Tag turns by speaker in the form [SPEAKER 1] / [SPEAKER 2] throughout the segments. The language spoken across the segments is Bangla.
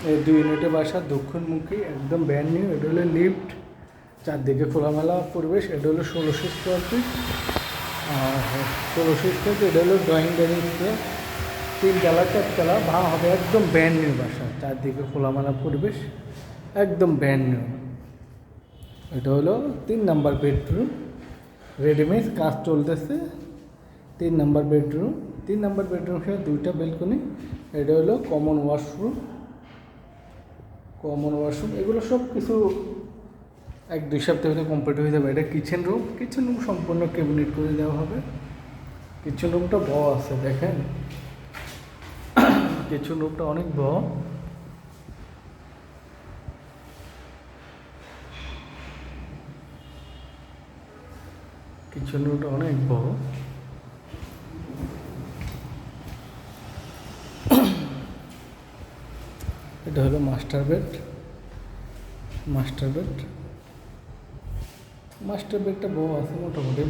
[SPEAKER 1] এই 2 ইউনিটের বাসা দক্ষিণমুখী, একদম ব্র্যান্ড নিউ। এটা হলো লিফট, চারদিকে খোলামেলা পরিবেশ। এটা হলো 1600 স্কোয়ার ফিট। আর 1600 স্কোয়ার ফিট। এটা হলো ড্রয়িং ডাইনিং স্কোয়ার, 3 তলা 4 তলা ভাড়া হবে। একদম ব্র্যান্ড নিউ বাসা, চারদিকে খোলামেলা পরিবেশ, একদম ব্র্যান্ড নিউ। এটা হলো 3 নাম্বার বেডরুম, রেডিমেড, কাজ চলতেছে। 3 নাম্বার বেডরুম, 3 নাম্বার বেডরুম সহ 2টা ব্যালকনি। এটা হলো কমন ওয়াশরুম, এগুলো সব কিছু 1-2 সপ্তাহের ভিতরে কমপ্লিট হয়ে যাবে। এটা কিচেন রুম, সম্পূর্ণ ক্যাবিনেট করে দেওয়া হবে। কিচেন রুমটা বড় আছে, দেখেন কিচেন রুমটা অনেক বড়। কিচেন রুমটা অনেক বড়। এটা হলো মাস্টার বেড, মাস্টার বেডটা বড় আছে মোটামুটি।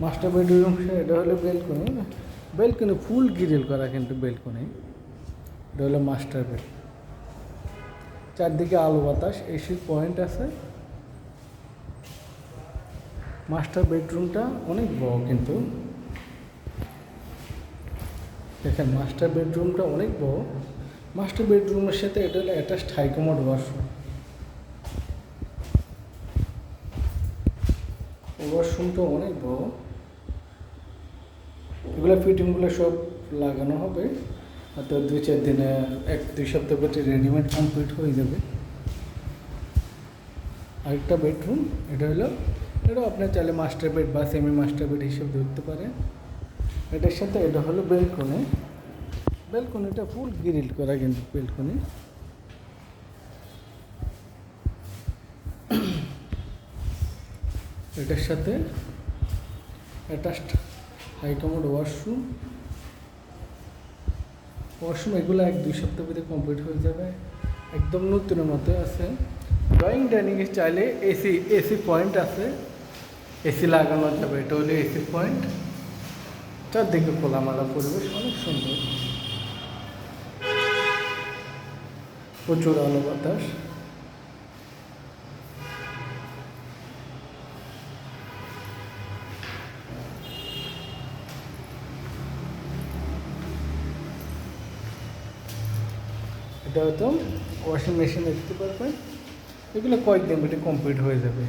[SPEAKER 1] মাস্টার বেডরুম, এটা হলো ব্যালকনি ফুল গ্রিল করা, কিন্তু ব্যালকনি। এটা হলো মাস্টার বেড, চারদিকে আলো বাতাস, এসির পয়েন্ট আছে। মাস্টার বেডরুমটা অনেক বড়, কিন্তু দেখেন মাস্টার বেডরুমটা অনেক বড়। মাস্টার বেডরুমের সাথে এটা হলো অ্যাটাচড হাই কমোড ওয়াশরুম। ওয়াশরুমটা অনেক বড়। এগুলো ফিটিংগুলো সব লাগানো হবে, হয়তো 2-4 দিনে, 1-2 সপ্তাহ পরে রেডিমেড কমপ্লিট হয়ে যাবে। আরেকটা বেডরুম, এটাও আপনার চাইলে মাস্টার বেড বা সেমি মাস্টার বেড হিসেবে ধরতে পারেন। এটার সাথে এটা হলো ব্যালকনিটা ফুল গ্রিল করা, কিন্তু ব্যালকনি। এটার সাথে অ্যাটাচড হাই কমোড ওয়াশরুম। এগুলো 1-2 সপ্তাহ ভিতরে কমপ্লিট হয়ে যাবে, একদম নতুনের মতো আছে। ড্রয়িং ডাইনিংয়ে চাইলে এসি পয়েন্ট আছে, এসি লাগানো যাবে। এটা হলো এসি পয়েন্ট, চারদিকে খোলামেলা পরিবেশ, অনেক সুন্দর, প্রচুর আলো বাতাস। এটা হয়তো ওয়াশিং মেশিন দেখতে পারবেন। এগুলো কয়েকদিন ভিতরে কমপ্লিট হয়ে যাবে।